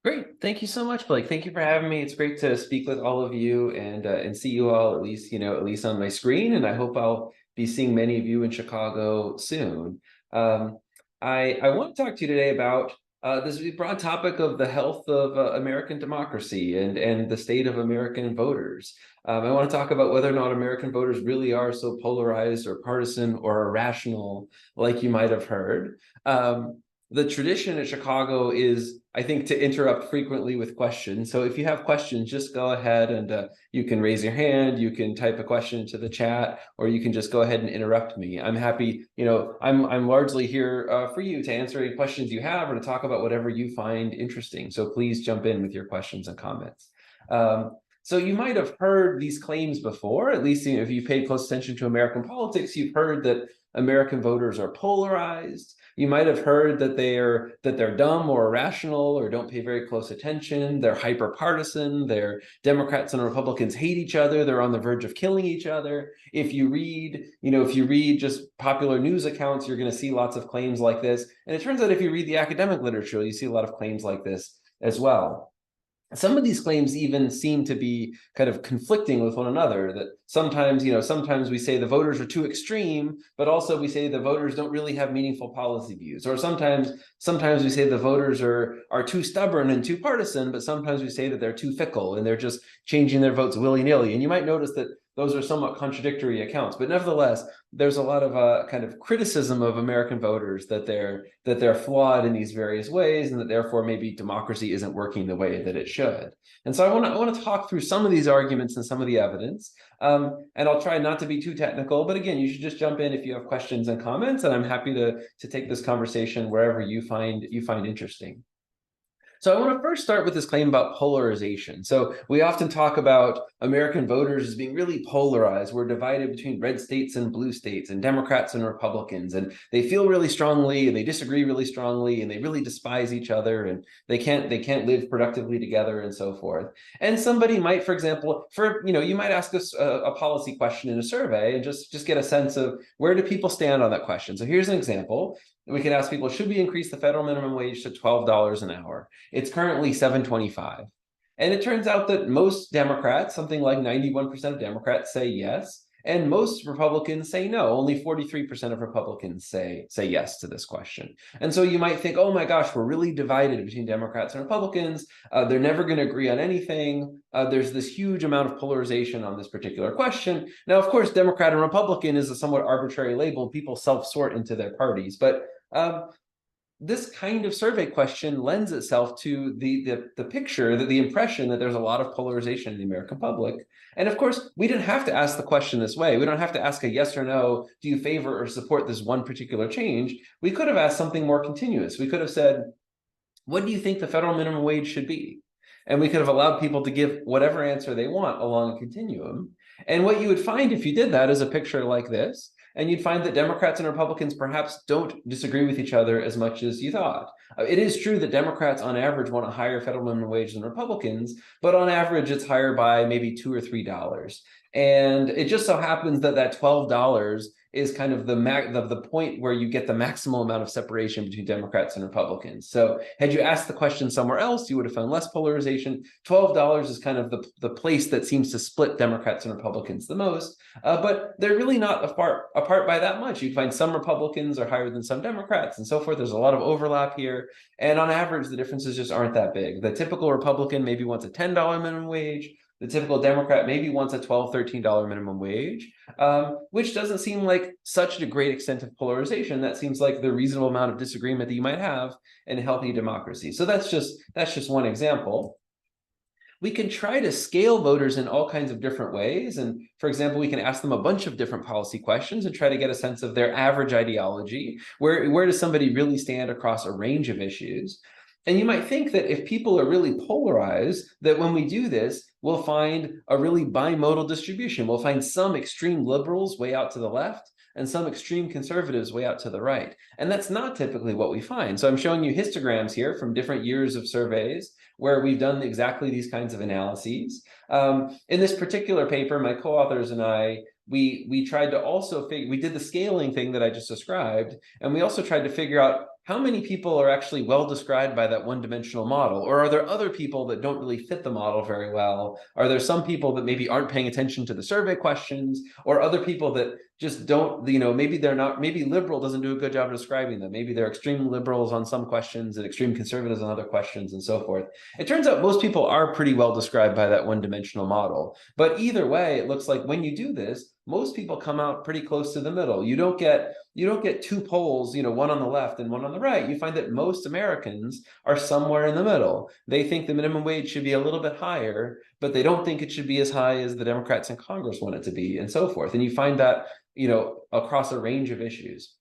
Great. Thank you so much, Blake. Thank you for having me. It's great to speak with all of you and see you all at least on my screen. And I hope I'll be seeing many of you in Chicago soon. Um, I want to talk to you today about this broad topic of the health of American democracy and the state of American voters. I want to talk about whether or not American voters really are so polarized or partisan or irrational, like you might have heard. The tradition at Chicago is, I think, to interrupt frequently with questions. So if you have questions, just go ahead and you can raise your hand, you can type a question into the chat, or you can just go ahead and interrupt me. I'm happy, I'm largely here for you to answer any questions you have or to talk about whatever you find interesting. So please jump in with your questions and comments. So you might have heard these claims before, at least if you paid close attention to American politics, you've heard that American voters are polarized. You might have heard that they're dumb or irrational or don't pay very close attention. They're hyper partisan. They're Democrats and Republicans hate each other. They're on the verge of killing each other. If you read just popular news accounts, you're going to see lots of claims like this. And it turns out if you read the academic literature, you see a lot of claims like this as well. Some of these claims even seem to be kind of conflicting with one another, that sometimes we say the voters are too extreme, but also we say the voters don't really have meaningful policy views. Or sometimes we say the voters are too stubborn and too partisan, but sometimes we say that they're too fickle and they're just changing their votes willy-nilly. And you might notice that those are somewhat contradictory accounts, but nevertheless, there's a lot of kind of criticism of American voters that they're flawed in these various ways, and that therefore maybe democracy isn't working the way that it should. And so I want to talk through some of these arguments and some of the evidence, and I'll try not to be too technical. But again, you should just jump in if you have questions and comments, and I'm happy to take this conversation wherever you find interesting. So I want to first start with this claim about polarization. So we often talk about American voters as being really polarized. We're divided between red states and blue states and Democrats and Republicans, and they feel really strongly and they disagree really strongly and they really despise each other and they can't live productively together and so forth. And somebody might, for example, you might ask us a policy question in a survey and just get a sense of where do people stand on that question. So here's an example. We can ask people, should we increase the federal minimum wage to $12 an hour? It's currently $7.25. And it turns out that most Democrats, something like 91% of Democrats, say yes. And most Republicans say no. Only 43% of Republicans say yes to this question. And so you might think, oh my gosh, we're really divided between Democrats and Republicans. They're never going to agree on anything. There's this huge amount of polarization on this particular question. Now, of course, Democrat and Republican is a somewhat arbitrary label. People self-sort into their parties. But this kind of survey question lends itself to the picture, the impression that there's a lot of polarization in the American public. And of course, we didn't have to ask the question this way. We don't have to ask a yes or no, do you favor or support this one particular change? We could have asked something more continuous. We could have said, what do you think the federal minimum wage should be? And we could have allowed people to give whatever answer they want along a continuum. And what you would find if you did that is a picture like this. And you'd find that Democrats and Republicans perhaps don't disagree with each other as much as you thought. It is true that Democrats on average want a higher federal minimum wage than Republicans, but on average it's higher by maybe $2 or $3. And it just so happens that that $12 is kind of the point where you get the maximal amount of separation between Democrats and Republicans. So had you asked the question somewhere else, you would have found less polarization. $12 is kind of the place that seems to split Democrats and Republicans the most, but they're really not apart by that much. You'd find some Republicans are higher than some Democrats and so forth. There's a lot of overlap here. And on average, the differences just aren't that big. The typical Republican maybe wants a $10 minimum wage. The typical Democrat maybe wants a $12, $13 minimum wage, which doesn't seem like such a great extent of polarization. That seems like the reasonable amount of disagreement that you might have in a healthy democracy. So that's just one example. We can try to scale voters in all kinds of different ways. And for example, we can ask them a bunch of different policy questions and try to get a sense of their average ideology. Where does somebody really stand across a range of issues? And you might think that if people are really polarized, that when we do this, we'll find a really bimodal distribution. We'll find some extreme liberals way out to the left and some extreme conservatives way out to the right. And that's not typically what we find. So I'm showing you histograms here from different years of surveys where we've done exactly these kinds of analyses. In this particular paper, my co-authors and I we tried to also we did the scaling thing that I just described, and we also tried to figure out how many people are actually well described by that one-dimensional model, or are there other people that don't really fit the model very well? Are there some people that maybe aren't paying attention to the survey questions, or other people that just don't, maybe they're not, maybe liberal doesn't do a good job of describing them. Maybe they're extreme liberals on some questions and extreme conservatives on other questions and so forth. It turns out most people are pretty well described by that one-dimensional model. But either way, it looks like when you do this, most people come out pretty close to the middle. You don't get two poles, one on the left and one on the right. You find that most Americans are somewhere in the middle. They think the minimum wage should be a little bit higher, but they don't think it should be as high as the Democrats in Congress want it to be, and so forth. And you find that, across a range of issues.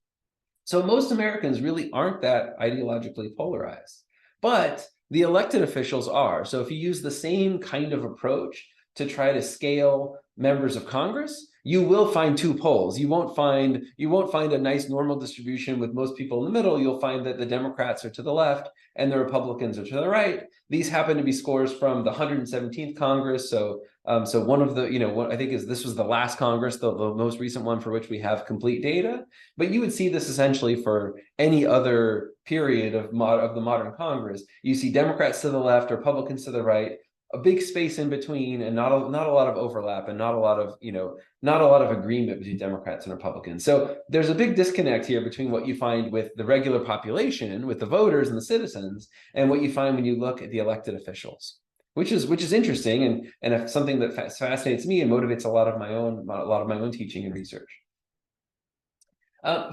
So most Americans really aren't that ideologically polarized, but the elected officials are. So if you use the same kind of approach to try to scale members of Congress, you will find two poles. You won't find a nice normal distribution with most people in the middle. You'll find that the Democrats are to the left and the Republicans are to the right. These happen to be scores from the 117th Congress. So one of the, I think this was the last Congress, the most recent one for which we have complete data. But you would see this essentially for any other period of the modern Congress. You see Democrats to the left, Republicans to the right, a big space in between, and not a lot of overlap, and not a lot of agreement between Democrats and Republicans. So there's a big disconnect here between what you find with the regular population, with the voters and the citizens, and what you find when you look at the elected officials, which is interesting, and something that fascinates me and motivates a lot of my own teaching and research.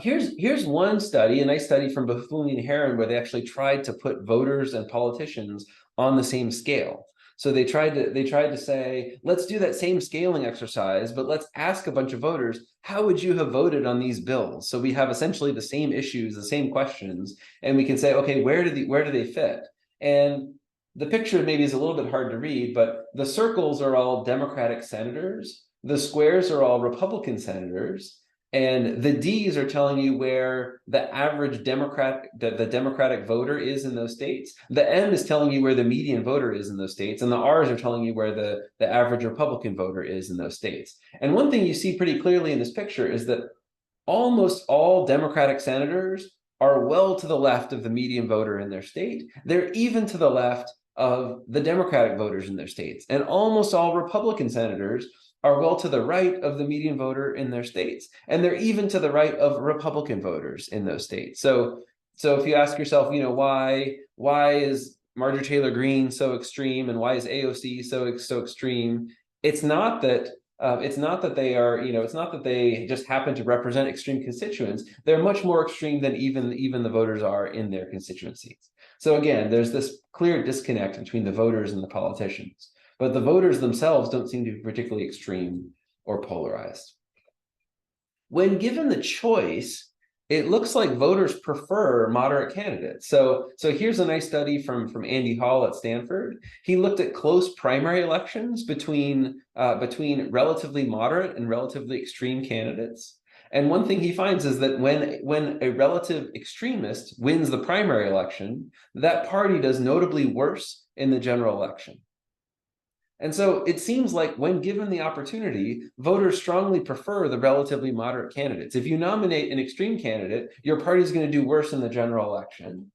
Here's one study, a nice study from Bethune and Heron, where they actually tried to put voters and politicians on the same scale. So they tried to say, let's do that same scaling exercise, but let's ask a bunch of voters, how would you have voted on these bills? So we have essentially the same issues, the same questions, and we can say, okay, where do they fit? And the picture maybe is a little bit hard to read, but the circles are all Democratic senators, the squares are all Republican senators, and the D's are telling you where the average the Democratic voter is in those states. The M is telling you where the median voter is in those states. And the R's are telling you where the average Republican voter is in those states. And one thing you see pretty clearly in this picture is that almost all Democratic senators are well to the left of the median voter in their state. They're even to the left of the Democratic voters in their states. And almost all Republican senators are well to the right of the median voter in their states. And they're even to the right of Republican voters in those states. So if you ask yourself, why is Marjorie Taylor Greene so extreme, and why is AOC so extreme? It's not that they are, it's not that they just happen to represent extreme constituents. They're much more extreme than even the voters are in their constituencies. So again, there's this clear disconnect between the voters and the politicians. But the voters themselves don't seem to be particularly extreme or polarized. When given the choice, it looks like voters prefer moderate candidates. So here's a nice study from Andy Hall at Stanford. He looked at close primary elections between relatively moderate and relatively extreme candidates. And one thing he finds is that when a relative extremist wins the primary election, that party does notably worse in the general election. And so it seems like when given the opportunity, voters strongly prefer the relatively moderate candidates. If you nominate an extreme candidate, your party is going to do worse in the general election.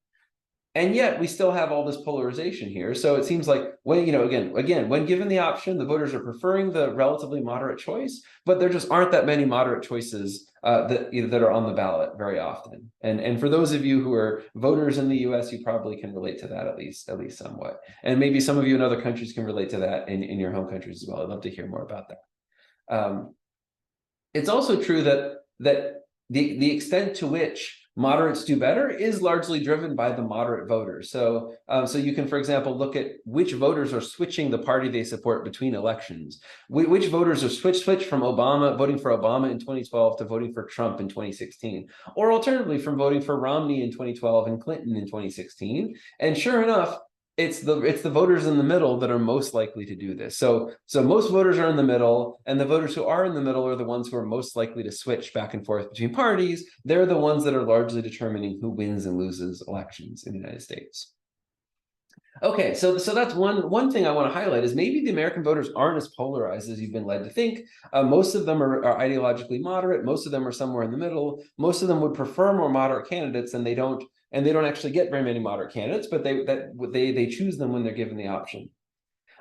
And yet we still have all this polarization here. So it seems like when, again, when given the option, the voters are preferring the relatively moderate choice, but there just aren't that many moderate choices that are on the ballot very often. And for those of you who are voters in the US, you probably can relate to that at least somewhat. And maybe some of you in other countries can relate to that in your home countries as well. I'd love to hear more about that. It's also true that the extent to which moderates do better is largely driven by the moderate voters. So you can, for example, look at which voters are switching the party they support between elections. Which voters are switched from voting for Obama in 2012 to voting for Trump in 2016, or alternatively from voting for Romney in 2012 and Clinton in 2016. And sure enough, it's the voters in the middle that are most likely to do this. So most voters are in the middle, and the voters who are in the middle are the ones who are most likely to switch back and forth between parties. They're the ones that are largely determining who wins and loses elections in the United States. Okay, so that's one thing I want to highlight is maybe the American voters aren't as polarized as you've been led to think. Most of them are ideologically moderate. Most of them are somewhere in the middle. Most of them would prefer more moderate candidates, and they don't actually get very many moderate candidates, but they choose them when they're given the option.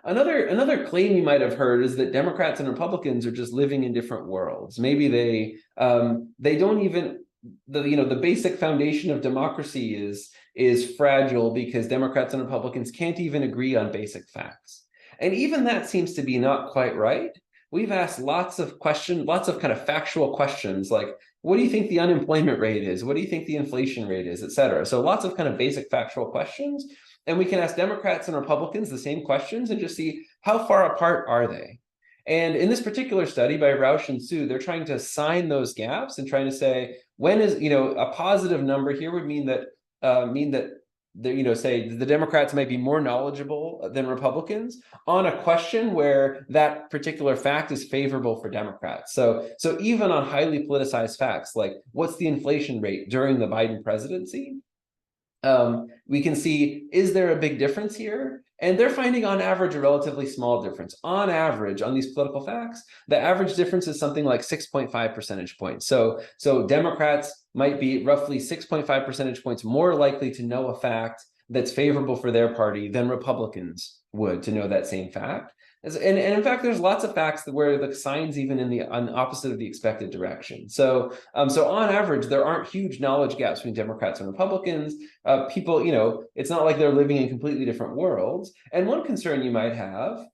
Another claim you might have heard is that Democrats and Republicans are just living in different worlds. Maybe they don't even the basic foundation of democracy is fragile because Democrats and Republicans can't even agree on basic facts. And even that seems to be not quite right. We've asked lots of kind of factual questions like, what do you think the unemployment rate is? What do you think the inflation rate is, et cetera? So lots of kind of basic factual questions. And we can ask Democrats and Republicans the same questions and just see how far apart are they. And in this particular study by Rausch and Su, they're trying to assign those gaps and trying to say, when is, a positive number here would mean that say the Democrats might be more knowledgeable than Republicans on a question where that particular fact is favorable for Democrats. So even on highly politicized facts, like what's the inflation rate during the Biden presidency, we can see, is there a big difference here? And they're finding on average a relatively small difference. On average, on these political facts, the average difference is something like 6.5 percentage points. So Democrats might be roughly 6.5 percentage points more likely to know a fact that's favorable for their party than Republicans would to know that same fact. And in fact, there's lots of facts where the signs even on opposite of the expected direction. So on average, there aren't huge knowledge gaps between Democrats and Republicans. People, it's not like they're living in completely different worlds. And one concern you might have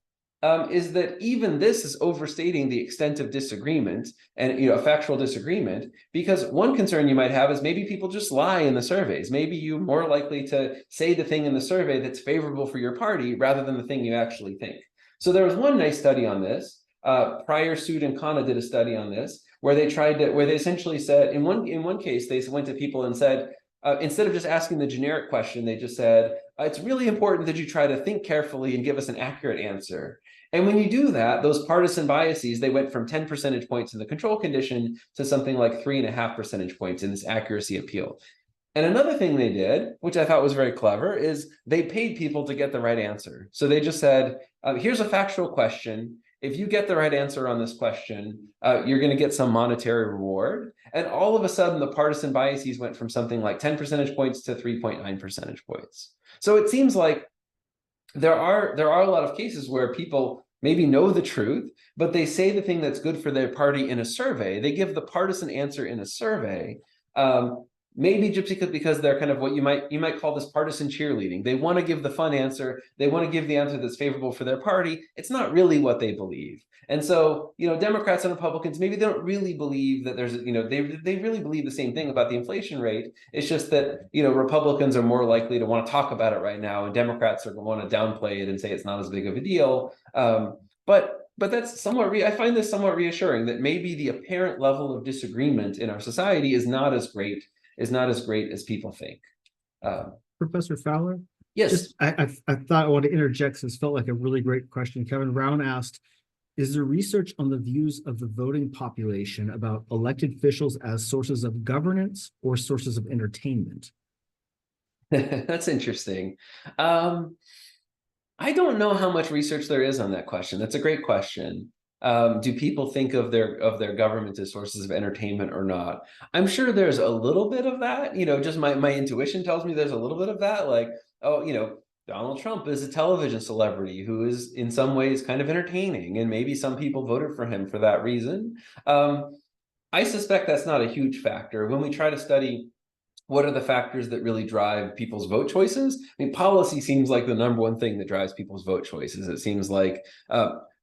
is that even this is overstating the extent of disagreement and a factual disagreement, because one concern you might have is maybe people just lie in the surveys. Maybe you're more likely to say the thing in the survey that's favorable for your party rather than the thing you actually think. So there was one nice study on this. Pryor, Sood, and Khanna did a study on this where they essentially said, in one case, they went to people and said, instead of just asking the generic question, they just said, it's really important that you try to think carefully and give us an accurate answer. And when you do that, those partisan biases, they went from 10 percentage points in the control condition to something like 3.5 percentage points in this accuracy appeal. And another thing they did, which I thought was very clever, is they paid people to get the right answer. So they just said, here's a factual question. If you get the right answer on this question, you're going to get some monetary reward. And all of a sudden, the partisan biases went from something like 10 percentage points to 3.9 percentage points. So it seems like there are a lot of cases where people maybe know the truth, but they say the thing that's good for their party in a survey. They give the partisan answer in a survey. Maybe just because they're kind of what you might call this partisan cheerleading. They want to give the fun answer. They want to give the answer that's favorable for their party. It's not really what they believe. And so, Democrats and Republicans, maybe they don't really believe that there's, they really believe the same thing about the inflation rate. It's just that, Republicans are more likely to want to talk about it right now, and Democrats are going to want to downplay it and say it's not as big of a deal. But that's I find this somewhat reassuring that maybe the apparent level of disagreement in our society is not as great as people think. Professor Fowler? Yes. I thought I wanted to interject since it felt like a really great question. Kevin Brown asked, is there research on the views of the voting population about elected officials as sources of governance or sources of entertainment? That's interesting. I don't know how much research there is on that question. That's a great question. Do people think of their government as sources of entertainment or not? I'm sure there's a little bit of that. Just my intuition tells me there's a little bit of that. Like, Donald Trump is a television celebrity who is in some ways kind of entertaining, and maybe some people voted for him for that reason. I suspect that's not a huge factor. When we try to study what are the factors that really drive people's vote choices, I mean, policy seems like the number one thing that drives people's vote choices. It seems like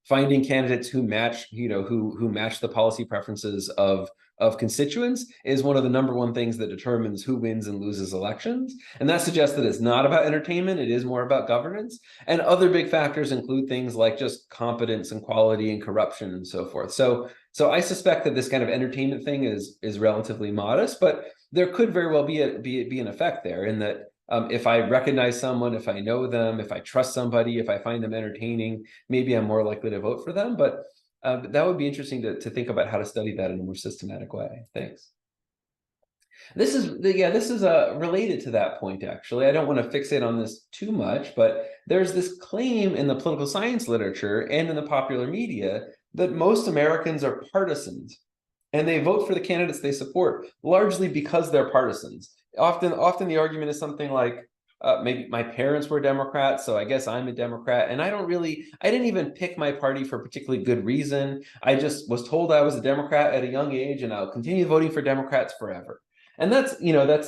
finding candidates who match, who match the policy preferences of constituents is one of the number one things that determines who wins and loses elections. And that suggests that it's not about entertainment, it is more about governance. And other big factors include things like just competence and quality and corruption and so forth. So I suspect that this kind of entertainment thing is relatively modest, but there could very well be an effect there in that if I recognize someone, if I know them, if I trust somebody, if I find them entertaining, maybe I'm more likely to vote for them. But that would be interesting to think about how to study that in a more systematic way. Thanks. This is related to that point, actually. I don't want to fixate on this too much, but there's this claim in the political science literature and in the popular media that most Americans are partisans, and they vote for the candidates they support largely because they're partisans. Often the argument is something like, maybe my parents were Democrats, so I guess I'm a Democrat. And I didn't even pick my party for a particularly good reason. I just was told I was a Democrat at a young age, and I'll continue voting for Democrats forever. And that's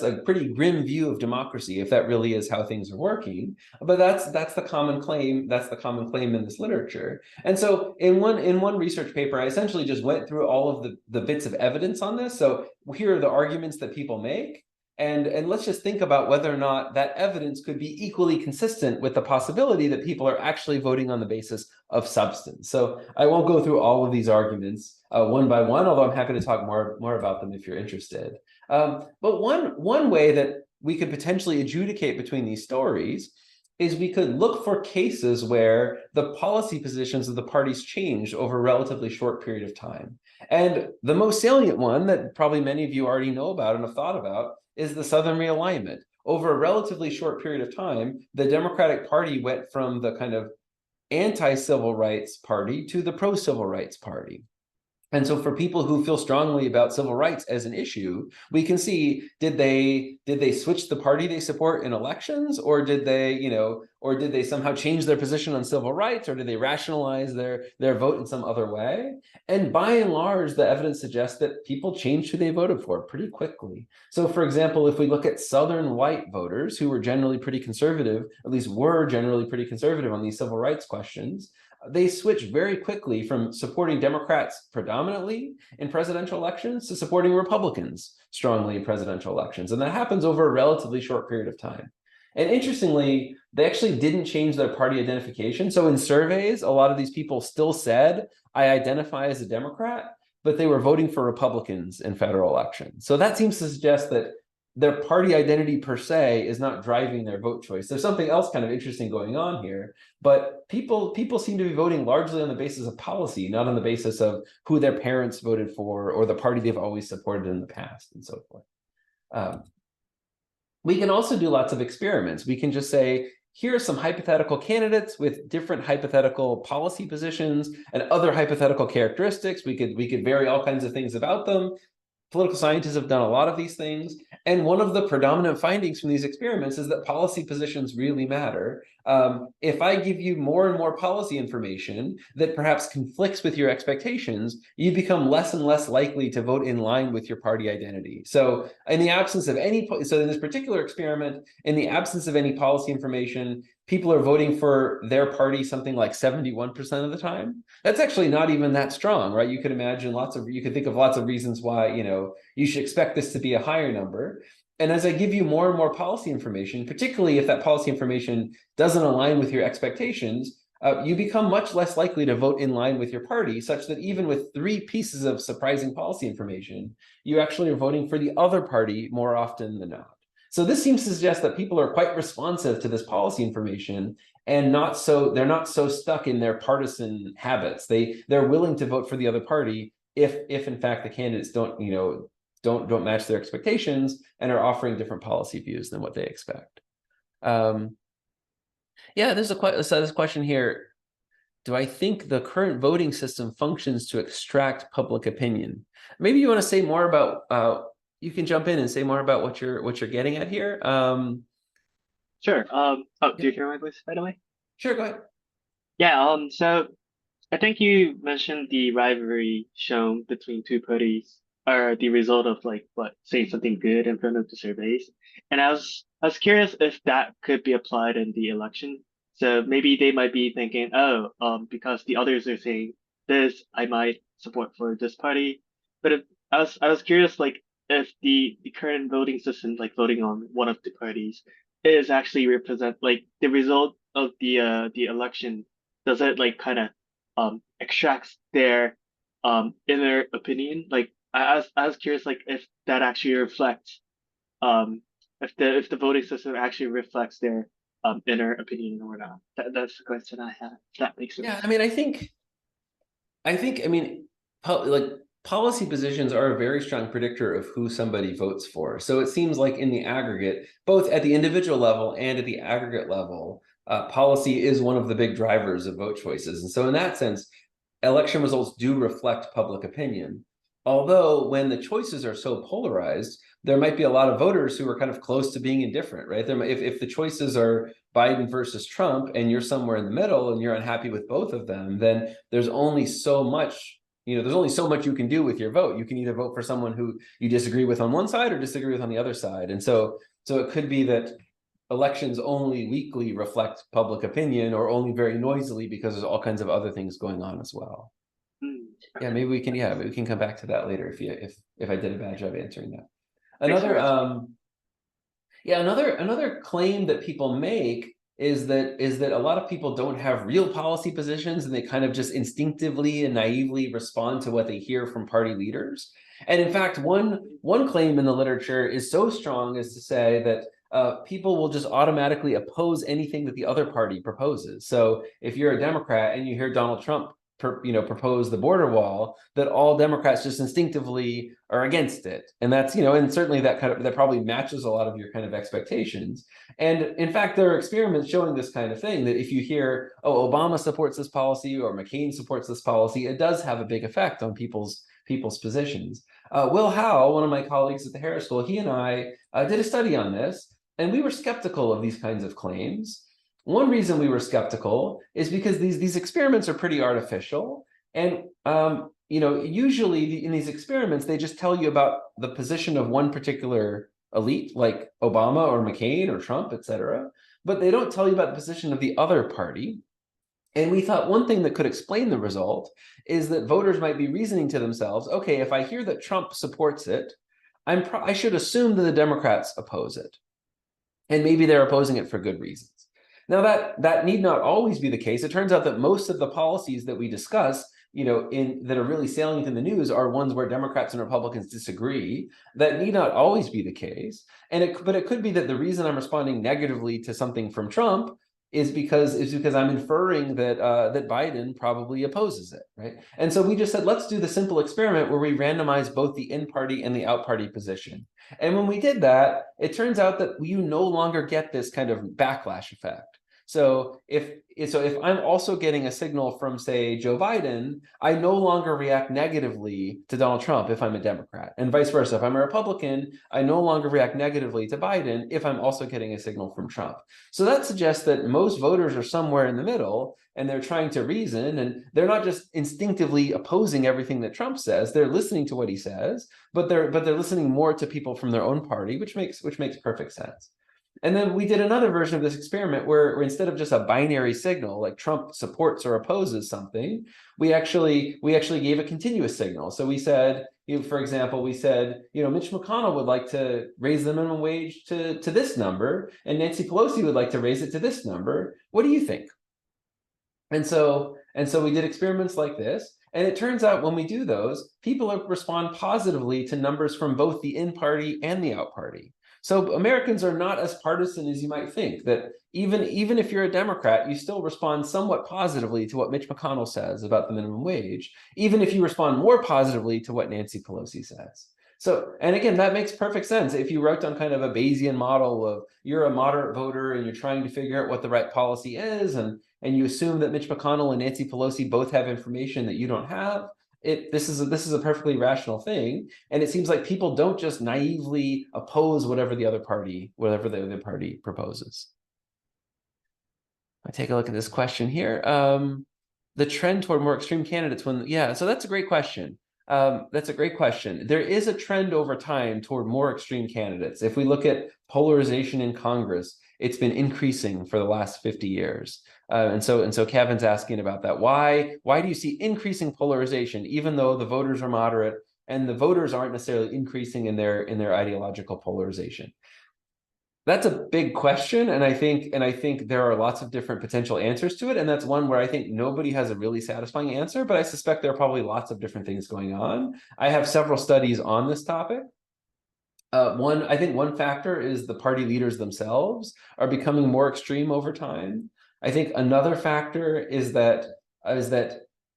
a pretty grim view of democracy, if that really is how things are working. But that's the common claim. That's the common claim in this literature. And so in one research paper, I essentially just went through all of the bits of evidence on this. So here are the arguments that people make. And let's just think about whether or not that evidence could be equally consistent with the possibility that people are actually voting on the basis of substance. So I won't go through all of these arguments one by one, although I'm happy to talk more about them if you're interested. But one way that we could potentially adjudicate between these stories is we could look for cases where the policy positions of the parties changed over a relatively short period of time. And the most salient one that probably many of you already know about and have thought about is the Southern realignment. Over a relatively short period of time, the Democratic Party went from the kind of anti-civil rights party to the pro-civil rights party. And so for people who feel strongly about civil rights as an issue, we can see, did they switch the party they support in elections, or did they somehow change their position on civil rights, or did they rationalize their vote in some other way? And by and large, the evidence suggests that people changed who they voted for pretty quickly. So for example, if we look at Southern white voters who were generally pretty conservative, at least were generally pretty conservative on these civil rights questions, they switched very quickly from supporting Democrats predominantly in presidential elections to supporting Republicans strongly in presidential elections. And that happens over a relatively short period of time. And interestingly, they actually didn't change their party identification. So in surveys, a lot of these people still said, I identify as a Democrat, but they were voting for Republicans in federal elections. So that seems to suggest that their party identity per se is not driving their vote choice. There's something else kind of interesting going on here, but people seem to be voting largely on the basis of policy, not on the basis of who their parents voted for or the party they've always supported in the past and so forth. We can also do lots of experiments. We can just say, here are some hypothetical candidates with different hypothetical policy positions and other hypothetical characteristics. We could vary all kinds of things about them. Political scientists have done a lot of these things. And one of the predominant findings from these experiments is that policy positions really matter. If I give you more and more policy information that perhaps conflicts with your expectations, you become less and less likely to vote in line with your party identity. So in the absence of so in this particular experiment, in the absence of any policy information, people are voting for their party something like 71% of the time. That's actually not even that strong, right? You could imagine you could think of lots of reasons why, you should expect this to be a higher number. And as I give you more and more policy information, particularly if that policy information doesn't align with your expectations, you become much less likely to vote in line with your party, such that even with 3 pieces of surprising policy information, you actually are voting for the other party more often than not. So this seems to suggest that people are quite responsive to this policy information and they're not so stuck in their partisan habits. They're willing to vote for the other party if in fact the candidates don't match their expectations and are offering different policy views than what they expect. Yeah, there's this question here. Do I think the current voting system functions to extract public opinion? Maybe you want to say more about, you can jump in and say more about what you're getting at here. Sure. Do you hear my voice, by the way? Sure, go ahead. Yeah. So I think you mentioned the rivalry shown between two parties are the result of saying something good in front of the surveys. And I was curious if that could be applied in the election. So maybe they might be thinking, oh, because the others are saying this, I might support for this party. But I was curious, if the current voting system, like voting on one of the parties, is actually represent the result of the election. Does it kind of extracts their inner opinion? I was curious if that actually reflects if the voting system actually reflects their inner opinion or not. That's the question I have. If that makes sense. Yeah, I mean, I think, like policy positions are a very strong predictor of who somebody votes for. So it seems like in the aggregate, both at the individual level and at the aggregate level, policy is one of the big drivers of vote choices. And so in that sense, election results do reflect public opinion. Although when the choices are so polarized, there might be a lot of voters who are kind of close to being indifferent, right? If the choices are Biden versus Trump and you're somewhere in the middle and you're unhappy with both of them, then there's only so much, there's only so much you can do with your vote. You can either vote for someone who you disagree with on one side or disagree with on the other side. And so it could be that elections only weakly reflect public opinion or only very noisily because there's all kinds of other things going on as well. Yeah, maybe we can come back to that later if I did a bad job answering that. Another claim that people make is that a lot of people don't have real policy positions and they kind of just instinctively and naively respond to what they hear from party leaders. And in fact, one claim in the literature is so strong as to say that people will just automatically oppose anything that the other party proposes. So if you're a Democrat and you hear Donald Trump propose the border wall, that all Democrats just instinctively are against it. And that's, and certainly that probably matches a lot of your kind of expectations. And in fact, there are experiments showing this kind of thing, that if you hear, oh, Obama supports this policy or McCain supports this policy, it does have a big effect on people's positions. Will Howe, one of my colleagues at the Harris School, he and I did a study on this, and we were skeptical of these kinds of claims. One reason we were skeptical is because these experiments are pretty artificial. And usually in these experiments, they just tell you about the position of one particular elite, like Obama or McCain or Trump, et cetera. But they don't tell you about the position of the other party. And we thought one thing that could explain the result is that voters might be reasoning to themselves, okay, if I hear that Trump supports it, I should assume that the Democrats oppose it. And maybe they're opposing it for good reasons. Now, that need not always be the case. It turns out that most of the policies that we discuss, that are really salient in the news are ones where Democrats and Republicans disagree. That need not always be the case. But it could be that the reason I'm responding negatively to something from Trump is because I'm inferring that Biden probably opposes it, right? And so we just said, let's do the simple experiment where we randomize both the in-party and the out-party position. And when we did that, it turns out that you no longer get this kind of backlash effect. So if I'm also getting a signal from, say, Joe Biden, I no longer react negatively to Donald Trump if I'm a Democrat, and vice versa. If I'm a Republican, I no longer react negatively to Biden if I'm also getting a signal from Trump. So that suggests that most voters are somewhere in the middle, and they're trying to reason, and they're not just instinctively opposing everything that Trump says. They're listening to what he says, but they're listening more to people from their own party, which makes perfect sense. And then we did another version of this experiment where instead of just a binary signal, like Trump supports or opposes something, we actually gave a continuous signal. So we said, for example, Mitch McConnell would like to raise the minimum wage to this number, and Nancy Pelosi would like to raise it to this number. What do you think? And so we did experiments like this. And it turns out when we do those, people respond positively to numbers from both the in-party and the out-party. So Americans are not as partisan as you might think, that even if you're a Democrat, you still respond somewhat positively to what Mitch McConnell says about the minimum wage, even if you respond more positively to what Nancy Pelosi says. So, and again, that makes perfect sense. If you wrote down kind of a Bayesian model of you're a moderate voter and you're trying to figure out what the right policy is, and you assume that Mitch McConnell and Nancy Pelosi both have information that you don't have, this is a perfectly rational thing. And it seems like people don't just naively oppose whatever the other party proposes. I take a look at this question here. The trend toward more extreme candidates so that's a great question. That's a great question. There is a trend over time toward more extreme candidates. If we look at polarization in Congress, it's been increasing for the last 50 years. And so Kevin's asking about that. Why do you see increasing polarization, even though the voters are moderate and the voters aren't necessarily increasing in their ideological polarization? That's a big question, and I think there are lots of different potential answers to it, and that's one where I think nobody has a really satisfying answer, but I suspect there are probably lots of different things going on. I have several studies on this topic. I think one factor is the party leaders themselves are becoming more extreme over time. I think another factor is that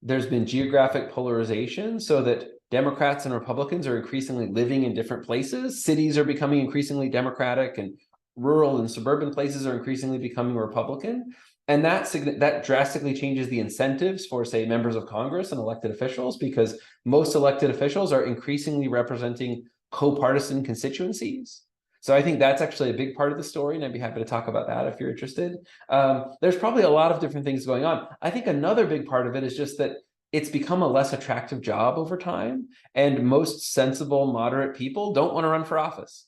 there's been geographic polarization, so that Democrats and Republicans are increasingly living in different places. Cities are becoming increasingly Democratic, and rural and suburban places are increasingly becoming Republican. And that drastically changes the incentives for, say, members of Congress and elected officials, because most elected officials are increasingly representing co-partisan constituencies. So I think that's actually a big part of the story, and I'd be happy to talk about that if you're interested. There's probably a lot of different things going on. I think another big part of it is just that it's become a less attractive job over time, and most sensible, moderate people don't want to run for office.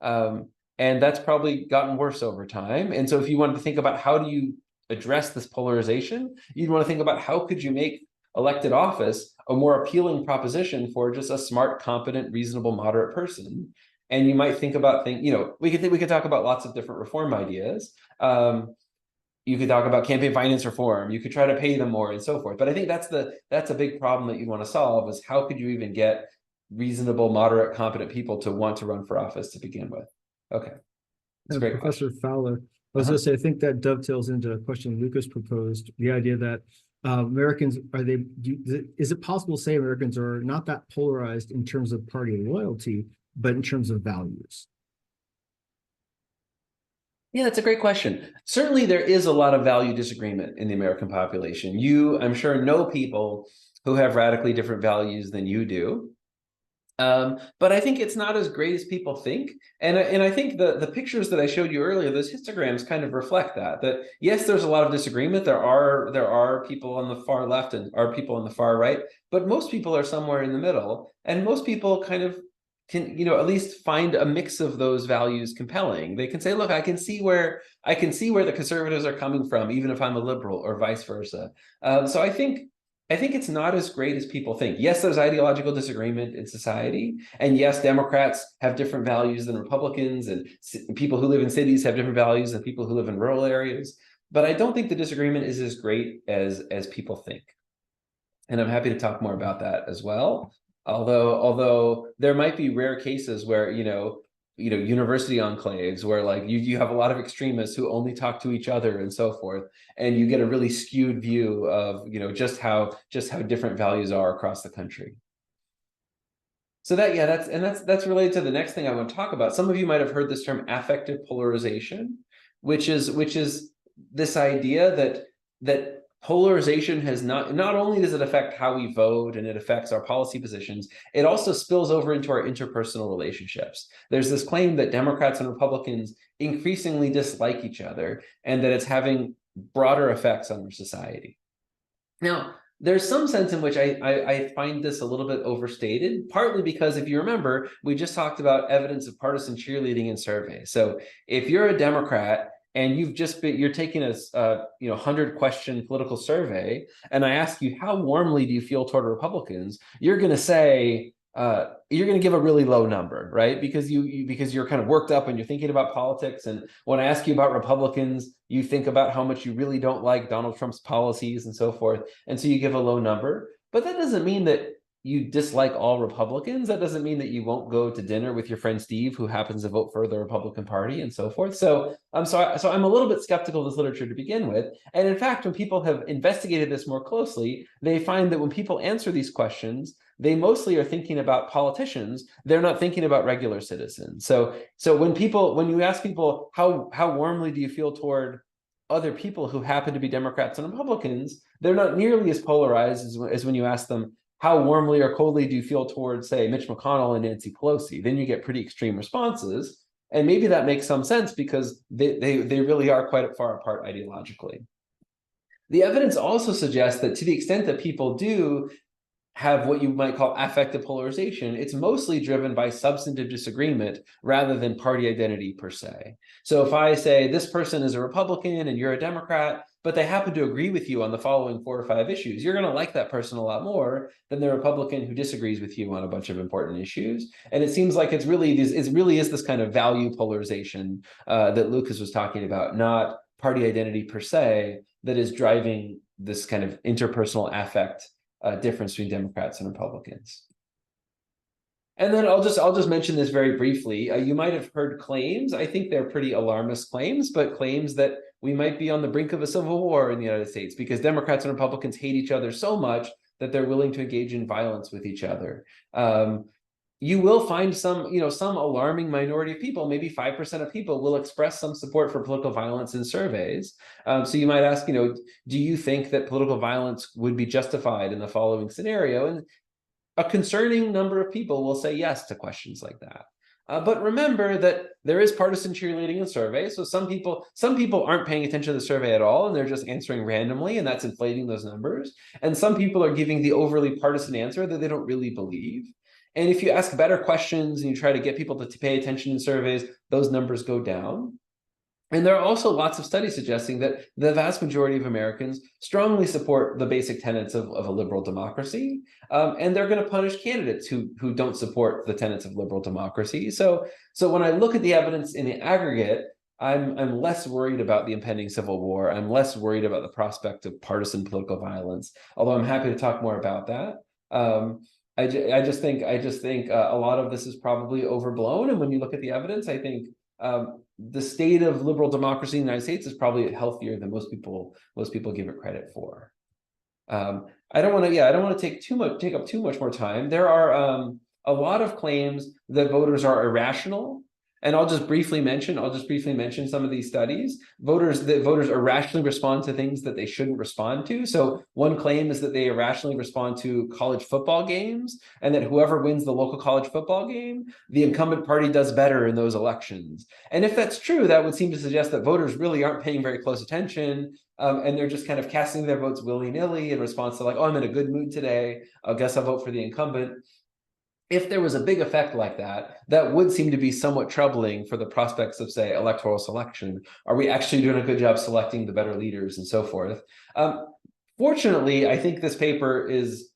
And that's probably gotten worse over time. And so if you wanted to think about how do you address this polarization, you'd want to think about how could you make elected office a more appealing proposition for just a smart, competent, reasonable, moderate person. And you might think about things, we could talk about lots of different reform ideas. You could talk about campaign finance reform. You could try to pay them more and so forth. But I think that's a big problem that you want to solve, is how could you even get reasonable, moderate, competent people to want to run for office to begin with? Okay. That's a great Professor question. Fowler, I was going to say, I think that dovetails into a question Lucas proposed, the idea that Americans, is it possible to say Americans are not that polarized in terms of party loyalty, but in terms of values? Yeah, that's a great question. Certainly, there is a lot of value disagreement in the American population. I'm sure, know people who have radically different values than you do. But I think it's not as great as people think. And I think the pictures that I showed you earlier, those histograms kind of reflect that yes, there's a lot of disagreement. There are people on the far left and are people on the far right, but most people are somewhere in the middle. And most people kind of can, at least find a mix of those values compelling. They can say, look, I can see where the conservatives are coming from, even if I'm a liberal, or vice versa. So I think it's not as great as people think. Yes, there's ideological disagreement in society. And yes, Democrats have different values than Republicans, and people who live in cities have different values than people who live in rural areas. But I don't think the disagreement is as great as people think. And I'm happy to talk more about that as well. Although there might be rare cases where, university enclaves where like you have a lot of extremists who only talk to each other and so forth, and you get a really skewed view of just how different values are across the country. So that's related to the next thing I want to talk about. Some of you might have heard this term affective polarization, which is this idea that polarization has not only does it affect how we vote and it affects our policy positions, it also spills over into our interpersonal relationships. There's this claim that Democrats and Republicans increasingly dislike each other, and that it's having broader effects on our society. Now, there's some sense in which I find this a little bit overstated, partly because if you remember, we just talked about evidence of partisan cheerleading in surveys. So if you're a Democrat and you're taking a 100-question political survey, and I ask you, how warmly do you feel toward Republicans? You're going to say, you're going to give a really low number, right? Because you're kind of worked up and you're thinking about politics. And when I ask you about Republicans, you think about how much you really don't like Donald Trump's policies and so forth. And so you give a low number. But that doesn't mean that you dislike all Republicans. That doesn't mean that you won't go to dinner with your friend Steve, who happens to vote for the Republican Party, and so forth. So I'm a little bit skeptical of this literature to begin with. And in fact, when people have investigated this more closely, they find that when people answer these questions, they mostly are thinking about politicians. They're not thinking about regular citizens. So when you ask people how warmly do you feel toward other people who happen to be Democrats and Republicans, they're not nearly as polarized as when you ask them, how warmly or coldly do you feel towards, say, Mitch McConnell and Nancy Pelosi? Then you get pretty extreme responses. And maybe that makes some sense because they really are quite far apart ideologically. The evidence also suggests that to the extent that people do have what you might call affective polarization, it's mostly driven by substantive disagreement rather than party identity per se. So if I say this person is a Republican and you're a Democrat, but they happen to agree with you on the following 4 or 5 issues, you're going to like that person a lot more than the Republican who disagrees with you on a bunch of important issues. And it seems like it really is this kind of value polarization that Lucas was talking about, not party identity per se, that is driving this kind of interpersonal affect difference between Democrats and Republicans. And then I'll just mention this very briefly. You might have heard claims, I think they're pretty alarmist claims, but claims that we might be on the brink of a civil war in the United States because Democrats and Republicans hate each other so much that they're willing to engage in violence with each other. You will find some alarming minority of people, maybe 5% of people will express some support for political violence in surveys. So you might ask, do you think that political violence would be justified in the following scenario? And a concerning number of people will say yes to questions like that. But remember that there is partisan cheerleading in surveys. So some people aren't paying attention to the survey at all, and they're just answering randomly, and that's inflating those numbers. And some people are giving the overly partisan answer that they don't really believe. And if you ask better questions and you try to get people to pay attention in surveys, those numbers go down. And there are also lots of studies suggesting that the vast majority of Americans strongly support the basic tenets of a liberal democracy, and they're going to punish candidates who don't support the tenets of liberal democracy. So when I look at the evidence in the aggregate, I'm less worried about the impending civil war. I'm less worried about the prospect of partisan political violence, although I'm happy to talk more about that. I just think a lot of this is probably overblown. And when you look at the evidence, I think the state of liberal democracy in the United States is probably healthier than most people give it credit for. I don't want to take up too much more time. There are a lot of claims that voters are irrational. And I'll just briefly mention some of these studies. Voters irrationally respond to things that they shouldn't respond to. So one claim is that they irrationally respond to college football games, and that whoever wins the local college football game, the incumbent party does better in those elections. And if that's true, that would seem to suggest that voters really aren't paying very close attention, and they're just kind of casting their votes willy-nilly in response to, like, oh, I'm in a good mood today, I guess I'll vote for the incumbent. If there was a big effect like that, that would seem to be somewhat troubling for the prospects of, say, electoral selection. Are we actually doing a good job selecting the better leaders and so forth? Fortunately, I think this paper is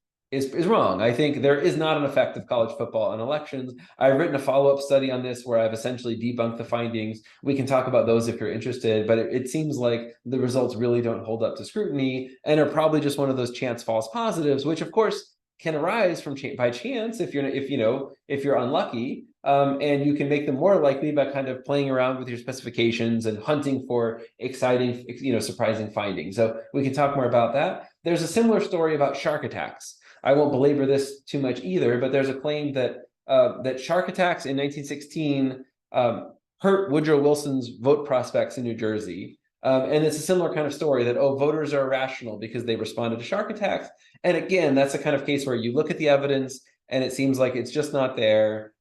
wrong. I think there is not an effect of college football on elections. I've written a follow-up study on this where I've essentially debunked the findings. We can talk about those if you're interested, but it seems like the results really don't hold up to scrutiny and are probably just one of those chance false positives, which of course can arise from by chance if you're unlucky, and you can make them more likely by kind of playing around with your specifications and hunting for exciting, surprising findings. So we can talk more about that. There's a similar story about shark attacks. I won't belabor this too much either, but there's a claim that that shark attacks in 1916 hurt Woodrow Wilson's vote prospects in New Jersey. And it's a similar kind of story that, voters are irrational because they responded to shark attacks. And again, that's the kind of case where you look at the evidence and it seems like it's just not there.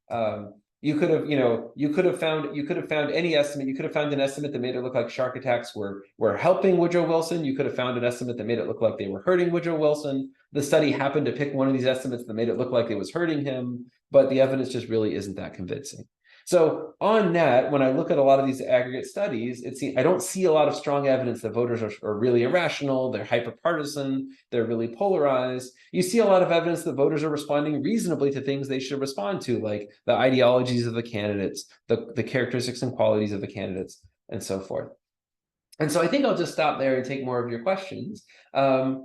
You could have found any estimate. You could have found an estimate that made it look like shark attacks were helping Woodrow Wilson. You could have found an estimate that made it look like they were hurting Woodrow Wilson. The study happened to pick one of these estimates that made it look like it was hurting him, but the evidence just really isn't that convincing. So on net, when I look at a lot of these aggregate studies, I don't see a lot of strong evidence that voters are really irrational, they're hyperpartisan, they're really polarized. You see a lot of evidence that voters are responding reasonably to things they should respond to, like the ideologies of the candidates, the characteristics and qualities of the candidates, and so forth. And so I think I'll just stop there and take more of your questions. I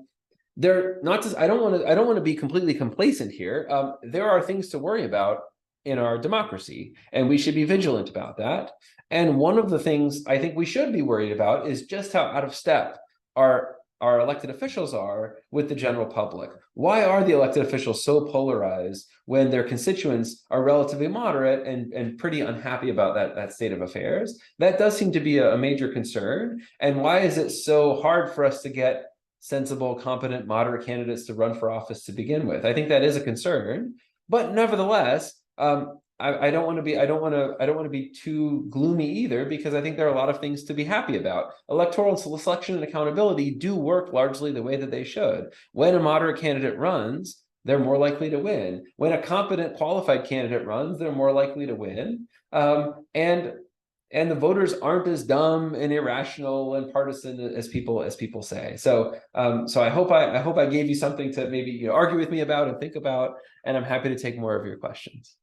don't want to be completely complacent here. There are things to worry about in our democracy, and we should be vigilant about that. And one of the things I think we should be worried about is just how out of step our elected officials are with the general public. Why are the elected officials so polarized when their constituents are relatively moderate and pretty unhappy about that state of affairs? That does seem to be a major concern. And why is it so hard for us to get sensible, competent, moderate candidates to run for office to begin with? I think that is a concern, but nevertheless, I don't want to be too gloomy either, because I think there are a lot of things to be happy about. Electoral selection and accountability do work largely the way that they should. When a moderate candidate runs, they're more likely to win. When a competent, qualified candidate runs, they're more likely to win. And the voters aren't as dumb and irrational and partisan as people say. So I hope I gave you something to maybe argue with me about and think about, and I'm happy to take more of your questions.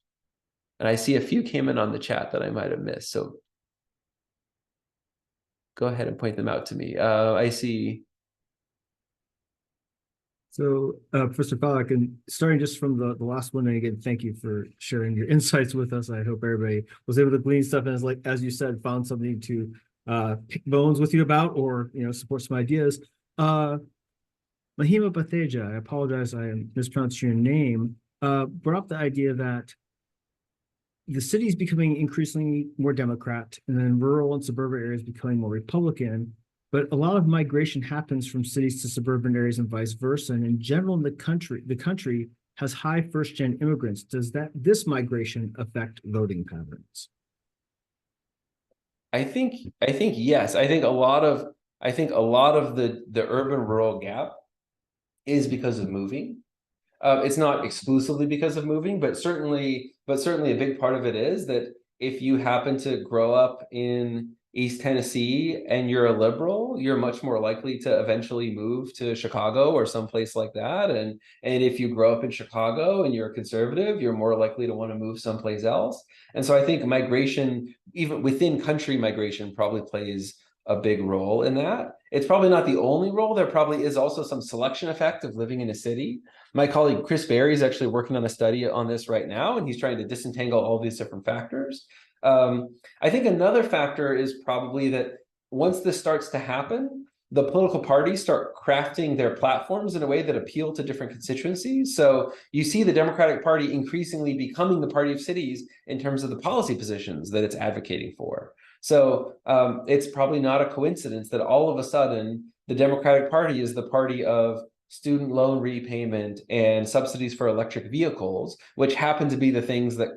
And I see a few came in on the chat that I might have missed. So go ahead and point them out to me. I see. So, Professor Fowler, starting just from the last one, and again, thank you for sharing your insights with us. I hope everybody was able to glean stuff and, as you said, found something to pick bones with you about, or support some ideas. Mahima Batheja, I apologize, I mispronounced your name, brought up the idea that the city is becoming increasingly more Democrat, and then rural and suburban areas becoming more Republican. But a lot of migration happens from cities to suburban areas and vice versa. And in general, in the country has high first-gen immigrants. Does this migration affect voting patterns? I think yes. I think a lot of the urban rural gap is because of moving. It's not exclusively because of moving, but certainly a big part of it is that if you happen to grow up in East Tennessee and you're a liberal, you're much more likely to eventually move to Chicago or someplace like that. And if you grow up in Chicago and you're a conservative, you're more likely to want to move someplace else. And so I think migration, even within country migration, probably plays a big role in that. It's probably not the only role. There probably is also some selection effect of living in a city. My colleague Chris Berry is actually working on a study on this right now, and he's trying to disentangle all these different factors. I think another factor is probably that once this starts to happen, the political parties start crafting their platforms in a way that appeal to different constituencies. So you see the Democratic Party increasingly becoming the party of cities in terms of the policy positions that it's advocating for. So it's probably not a coincidence that all of a sudden the Democratic Party is the party of student loan repayment and subsidies for electric vehicles, which happen to be the things that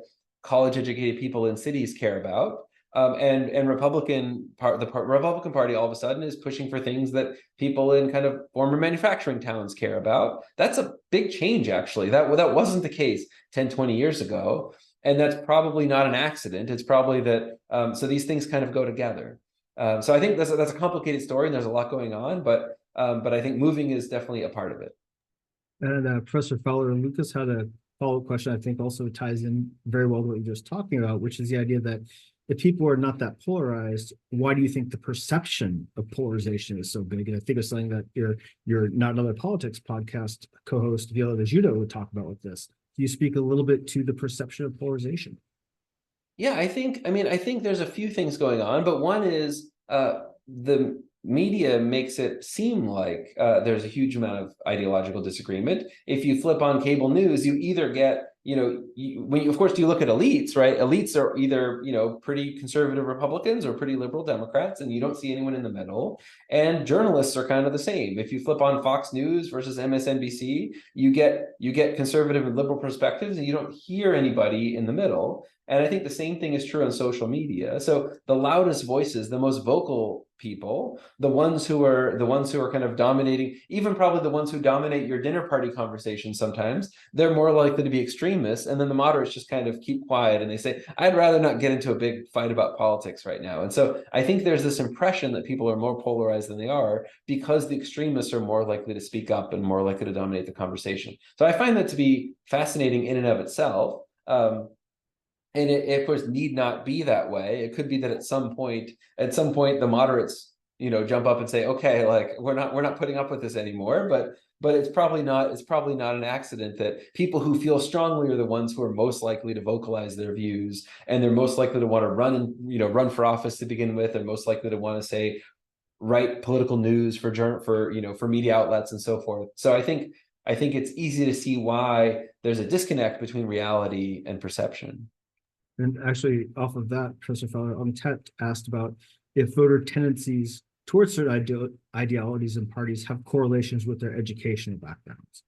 college educated people in cities care about. And the Republican Party all of a sudden is pushing for things that people in kind of former manufacturing towns care about. That's a big change, actually. That wasn't the case 10, 20 years ago. And that's probably not an accident. It's probably that, so these things kind of go together. So I think that's a complicated story and there's a lot going on, but I think moving is definitely a part of it. And Professor Fowler and Lucas had a follow-up question I think also ties in very well to what you're just talking about, which is the idea that if people are not that polarized, why do you think the perception of polarization is so big? And I think it's something that your Not Another Politics podcast co-host Viola de Judo would talk about with this. Do you speak a little bit to the perception of polarization? Yeah, I think there's a few things going on, but one is the media makes it seem like there's a huge amount of ideological disagreement. If you flip on cable news, you either get, of course, you look at elites, right? Elites are either, pretty conservative Republicans or pretty liberal Democrats, and you don't see anyone in the middle. And journalists are kind of the same. If you flip on Fox News versus MSNBC, you get conservative and liberal perspectives, and you don't hear anybody in the middle. And I think the same thing is true on social media. So the loudest voices, the most vocal people, the ones who are kind of dominating, even probably the ones who dominate your dinner party conversation sometimes, they're more likely to be extremists. And then the moderates just kind of keep quiet and they say, I'd rather not get into a big fight about politics right now. And so I think there's this impression that people are more polarized than they are because the extremists are more likely to speak up and more likely to dominate the conversation. So I find that to be fascinating in and of itself. And it, of course, need not be that way. It could be that at some point, the moderates, jump up and say, okay, like we're not putting up with this anymore. But it's probably not an accident that people who feel strongly are the ones who are most likely to vocalize their views, and they're most likely to want to run for office to begin with, and most likely to want to say, write political news for media outlets and so forth. So I think it's easy to see why there's a disconnect between reality and perception. And actually, off of that, Professor Fowler, Tet asked about if voter tendencies towards certain ideologies and parties have correlations with their educational backgrounds.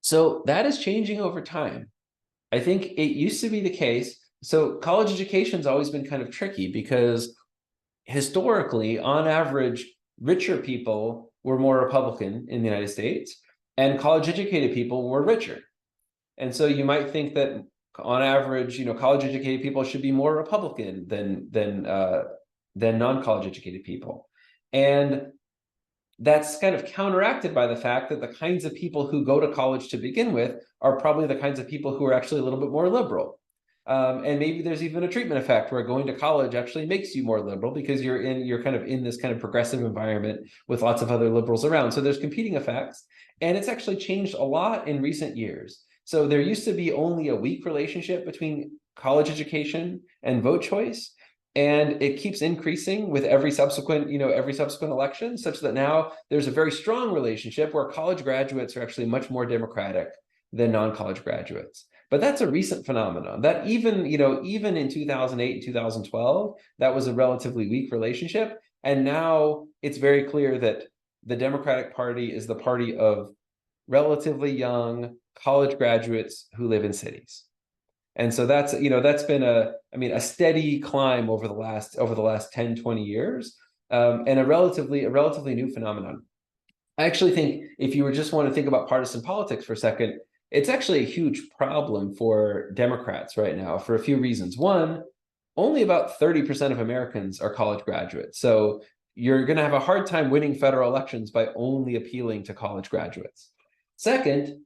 So that is changing over time. I think it used to be the case. So college education has always been kind of tricky because historically, on average, richer people were more Republican in the United States, and college educated people were richer. And so you might think that on average, college educated people should be more Republican than non-college educated people. And that's kind of counteracted by the fact that the kinds of people who go to college to begin with are probably the kinds of people who are actually a little bit more liberal. And maybe there's even a treatment effect where going to college actually makes you more liberal because you're kind of in this kind of progressive environment with lots of other liberals around. So there's competing effects, and it's actually changed a lot in recent years. So there used to be only a weak relationship between college education and vote choice. And it keeps increasing with every subsequent, every subsequent election, such that now there's a very strong relationship where college graduates are actually much more Democratic than non-college graduates. But that's a recent phenomenon that even in 2008 and 2012, that was a relatively weak relationship. And now it's very clear that the Democratic Party is the party of relatively young college graduates who live in cities. And so that's been a steady climb over the last 10, 20 years, and a relatively new phenomenon. I actually think if you just want to think about partisan politics for a second, it's actually a huge problem for Democrats right now for a few reasons. One, only about 30% of Americans are college graduates. So you're going to have a hard time winning federal elections by only appealing to college graduates. Second,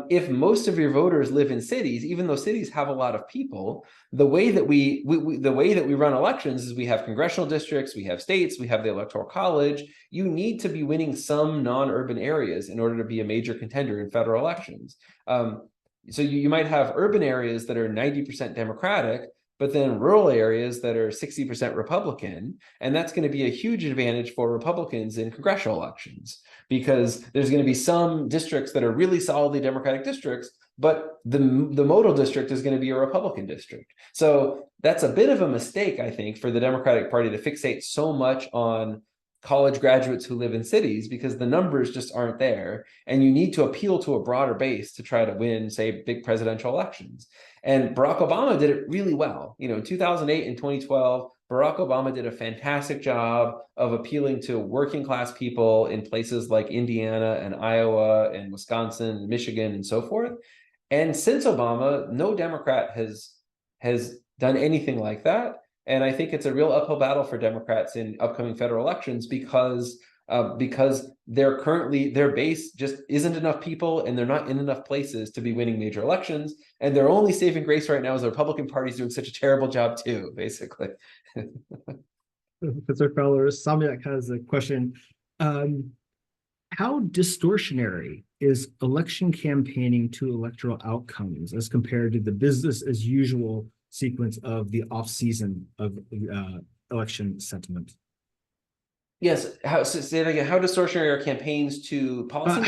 if most of your voters live in cities, even though cities have a lot of people, the way that we run elections is we have congressional districts, we have states, we have the Electoral College. You need to be winning some non-urban areas in order to be a major contender in federal elections. So you might have urban areas that are 90% Democratic, but then rural areas that are 60% Republican, and that's going to be a huge advantage for Republicans in congressional elections, because there's going to be some districts that are really solidly Democratic districts, but the modal district is going to be a Republican district. So that's a bit of a mistake, I think, for the Democratic Party to fixate so much on college graduates who live in cities, because the numbers just aren't there, and you need to appeal to a broader base to try to win, say, big presidential elections. And Barack Obama did it really well. In 2008 and 2012, Barack Obama did a fantastic job of appealing to working class people in places like Indiana and Iowa and Wisconsin and Michigan and so forth. And since Obama, no Democrat has done anything like that. And I think it's a real uphill battle for Democrats in upcoming federal elections, because their base just isn't enough people, and they're not in enough places to be winning major elections. And their only saving grace right now is the Republican Party's doing such a terrible job too, basically. Professor Fowler, Samyak has a question. How distortionary is election campaigning to electoral outcomes as compared to the business as usual sequence of the off-season of election sentiment? Yes. Say that again. How distortionary are campaigns to policy?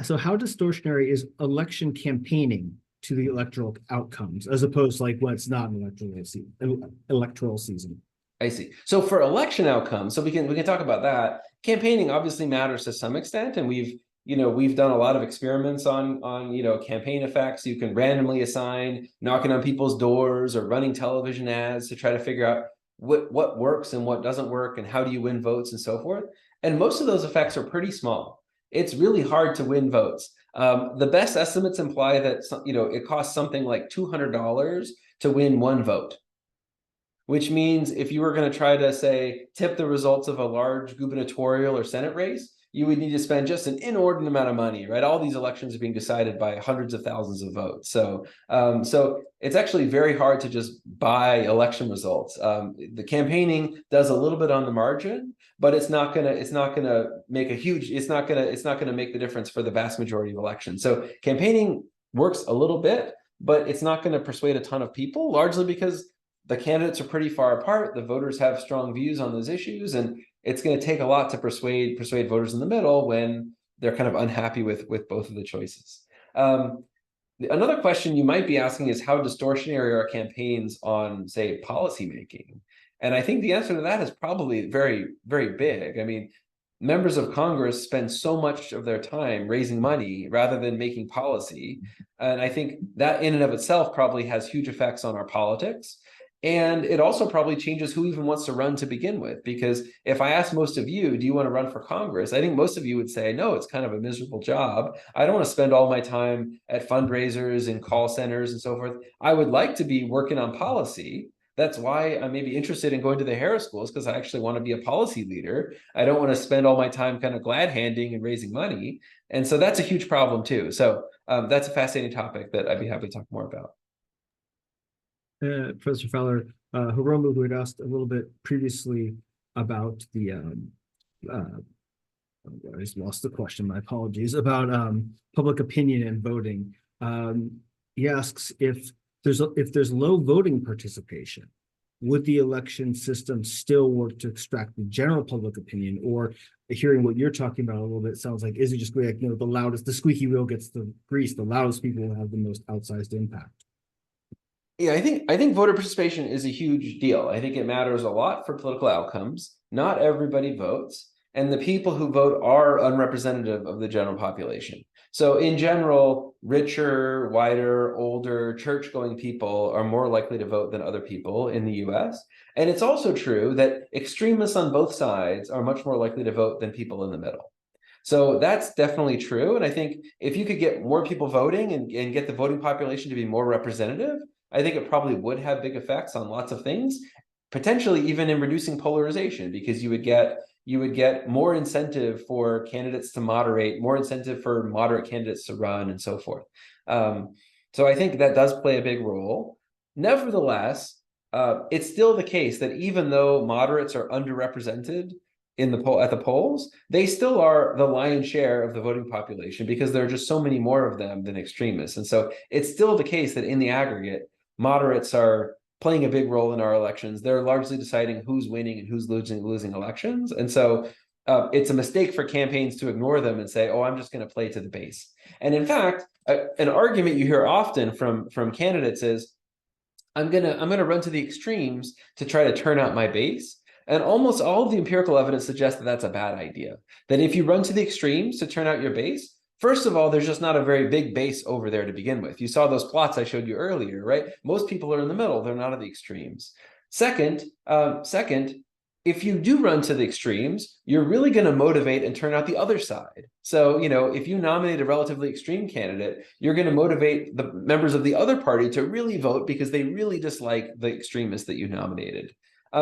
So how distortionary is election campaigning to the electoral outcomes as opposed to like when it's not an electoral season? I see. So for election outcomes, so we can talk about that. Campaigning obviously matters to some extent, and we've done a lot of experiments on campaign effects. You can randomly assign knocking on people's doors or running television ads to try to figure out what works and what doesn't work, and how do you win votes and so forth. And most of those effects are pretty small. It's really hard to win votes. The best estimates imply that it costs something like $200 to win one vote, which means if you were going to try to, say, tip the results of a large gubernatorial or Senate race, you would need to spend just an inordinate amount of money, right? All these elections are being decided by hundreds of thousands of votes. So it's actually very hard to just buy election results. The campaigning does a little bit on the margin, but it's not gonna make the difference for the vast majority of elections. So campaigning works a little bit, but it's not going to persuade a ton of people, largely because the candidates are pretty far apart. The voters have strong views on those issues, and it's going to take a lot to persuade voters in the middle when they're kind of unhappy with both of the choices. Another question you might be asking is, how distortionary are campaigns on, say, policymaking? And I think the answer to that is probably very, very big. I mean, members of Congress spend so much of their time raising money rather than making policy. And I think that in and of itself probably has huge effects on our politics. And it also probably changes who even wants to run to begin with. Because if I ask most of you, do you want to run for Congress? I think most of you would say, no, it's kind of a miserable job. I don't want to spend all my time at fundraisers and call centers and so forth. I would like to be working on policy. That's why I'm maybe interested in going to the Harris schools, because I actually want to be a policy leader. I don't want to spend all my time kind of glad handing and raising money. And so that's a huge problem too. So that's a fascinating topic that I'd be happy to talk more about. Professor Fowler, Hiromu, who had asked a little bit previously about the, I just lost the question, my apologies, about public opinion and voting. He asks if there's low voting participation, would the election system still work to extract the general public opinion? Or hearing what you're talking about a little bit sounds like, is it just like, the loudest, the squeaky wheel gets the grease, the loudest people will have the most outsized impact? Yeah, I think voter participation is a huge deal. I think it matters a lot for political outcomes. Not everybody votes, and the people who vote are unrepresentative of the general population. So in general, richer, whiter, older, church-going people are more likely to vote than other people in the US. And it's also true that extremists on both sides are much more likely to vote than people in the middle. So that's definitely true. And I think if you could get more people voting and get the voting population to be more representative, I think it probably would have big effects on lots of things, potentially even in reducing polarization, because you would get more incentive for candidates to moderate, more incentive for moderate candidates to run, and so forth. So I think that does play a big role. Nevertheless, it's still the case that even though moderates are underrepresented in the poll at the polls, they still are the lion's share of the voting population because there are just so many more of them than extremists. And so it's still the case that in the aggregate, moderates are playing a big role in our elections. They're largely deciding who's winning and who's losing elections. And so it's a mistake for campaigns to ignore them and say, oh, I'm just going to play to the base. And in fact, an argument you hear often from candidates is, I'm gonna run to the extremes to try to turn out my base. And almost all of the empirical evidence suggests that that's a bad idea. That if you run to the extremes to turn out your base, first of all, there's just not a very big base over there to begin with. You saw those plots I showed you earlier, right? Most people are in the middle. They're not at the extremes. Second, if you do run to the extremes, you're really going to motivate and turn out the other side. So, if you nominate a relatively extreme candidate, you're going to motivate the members of the other party to really vote because they really dislike the extremist that you nominated.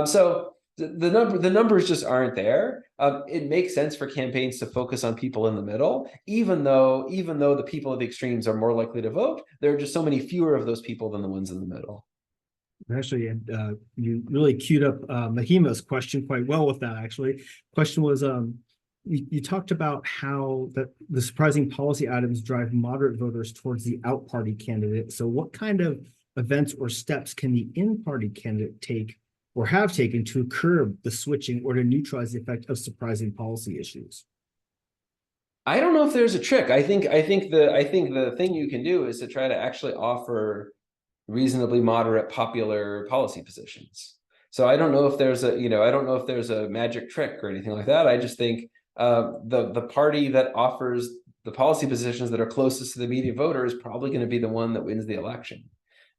So the numbers just aren't there. It makes sense for campaigns to focus on people in the middle, even though the people at the extremes are more likely to vote. There are just so many fewer of those people than the ones in the middle. Actually, you really queued up Mahima's question quite well with that, actually. Question was, you talked about how the surprising policy items drive moderate voters towards the out-party candidate. So what kind of events or steps can the in-party candidate take or have taken to curb the switching or to neutralize the effect of surprising policy issues? I don't know if there's a trick. I think the thing you can do is to try to actually offer reasonably moderate popular policy positions. So I don't know if there's a magic trick or anything like that. I just think the party that offers the policy positions that are closest to the median voter is probably going to be the one that wins the election.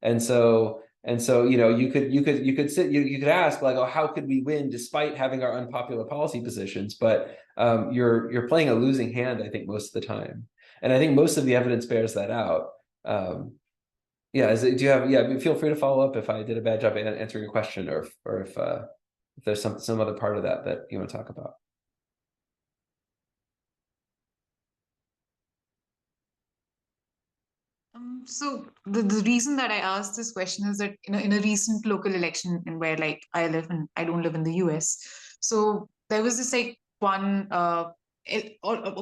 And so you could ask, like, oh, how could we win despite having our unpopular policy positions? But you're playing a losing hand, I think, most of the time. And I think most of the evidence bears that out. Yeah, feel free to follow up if I did a bad job answering your question, or if there's some other part of that you want to talk about. So the reason that I asked this question is that in a recent local election in where like I live and I don't live in the US, so there was this like one a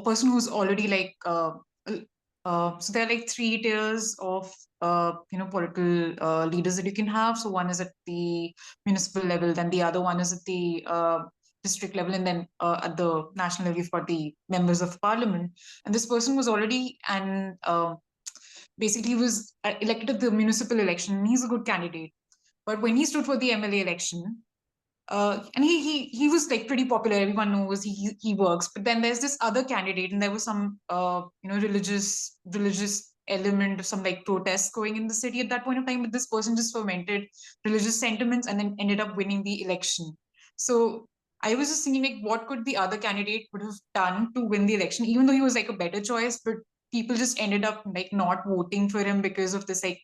person who's already like so there are like three tiers of political leaders that you can have. So one is at the municipal level, then the other one is at the district level, and then at the national level you've got the members of parliament. And this person was already an basically was elected at the municipal election. He's a good candidate, but when he stood for the MLA election, and he was like pretty popular. Everyone knows he works. But then there's this other candidate, and there was some religious element of some like protests going in the city at that point of time. But this person just fermented religious sentiments and then ended up winning the election. So I was just thinking, like, what could the other candidate would have done to win the election, even though he was like a better choice, but people just ended up like not voting for him because of this like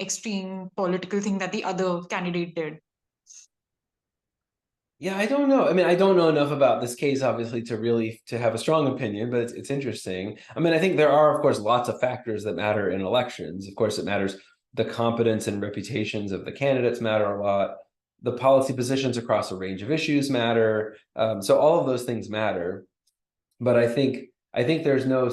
extreme political thing that the other candidate did. Yeah, I don't know. I mean, I don't know enough about this case, obviously, to have a strong opinion, but it's interesting. I mean, I think there are, of course, lots of factors that matter in elections. Of course, it matters. The competence and reputations of the candidates matter a lot. The policy positions across a range of issues matter. So all of those things matter. But I think I think there's no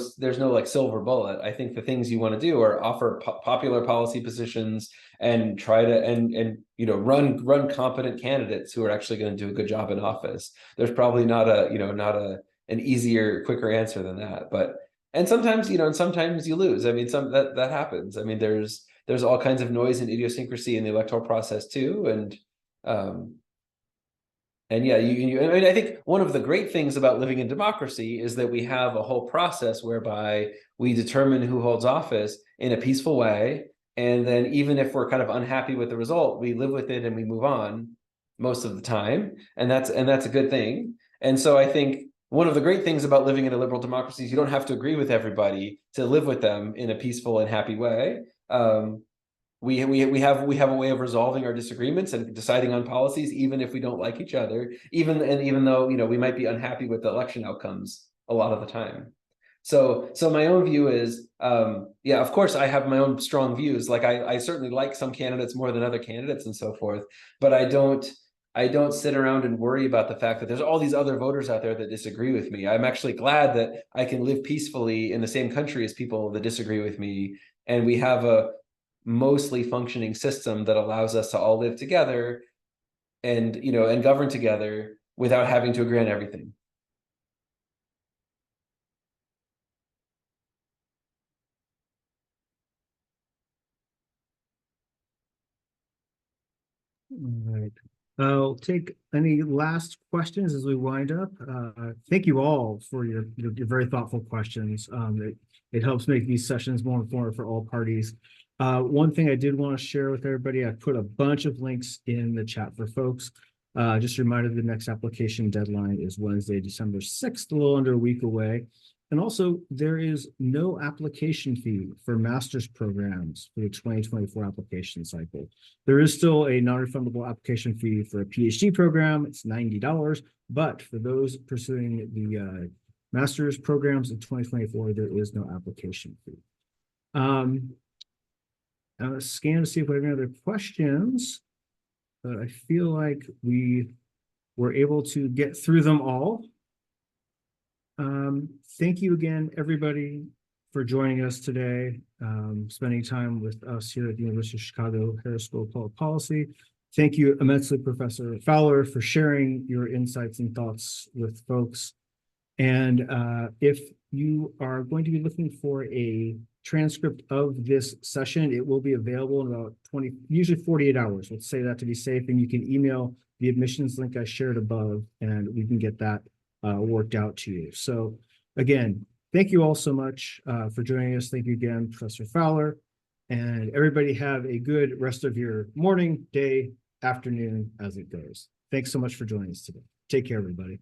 like silver bullet. I think the things you want to do are offer popular policy positions and try to and run competent candidates who are actually going to do a good job in office. There's probably not an easier, quicker answer than that. But and sometimes you lose. I mean, that happens. I mean, there's all kinds of noise and idiosyncrasy in the electoral process too, um, and yeah, I mean, I think one of the great things about living in democracy is that we have a whole process whereby we determine who holds office in a peaceful way. And then even if we're kind of unhappy with the result, we live with it and we move on most of the time. And that's a good thing. And so I think one of the great things about living in a liberal democracy is you don't have to agree with everybody to live with them in a peaceful and happy way. We have a way of resolving our disagreements and deciding on policies, even if we don't like each other, even though we might be unhappy with the election outcomes a lot of the time. So my own view is, yeah, of course I have my own strong views. Like I certainly like some candidates more than other candidates and so forth, but I don't sit around and worry about the fact that there's all these other voters out there that disagree with me. I'm actually glad that I can live peacefully in the same country as people that disagree with me, and we have a mostly functioning system that allows us to all live together and govern together without having to agree on everything. All right. I'll take any last questions as we wind up. Thank you all for your very thoughtful questions. It helps make these sessions more informative for all parties. One thing I did want to share with everybody, I put a bunch of links in the chat for folks. Just a reminder, the next application deadline is Wednesday, December 6th, a little under a week away. And also, there is no application fee for master's programs for the 2024 application cycle. There is still a non-refundable application fee for a PhD program. It's $90, but for those pursuing the master's programs in 2024, there is no application fee. I'll scan to see if we have any other questions, but I feel like we were able to get through them all. Thank you again, everybody, for joining us today, spending time with us here at the University of Chicago Harris School of Public Policy. Thank you immensely, Professor Fowler, for sharing your insights and thoughts with folks. And if you are going to be looking for a transcript of this session, it will be available in about usually 48 hours. Let's say that to be safe, and you can email the admissions link I shared above, and we can get that worked out to you. So again, thank you all so much for joining us. Thank you again, Professor Fowler, and everybody have a good rest of your morning, day, afternoon as it goes. Thanks so much for joining us today. Take care, everybody.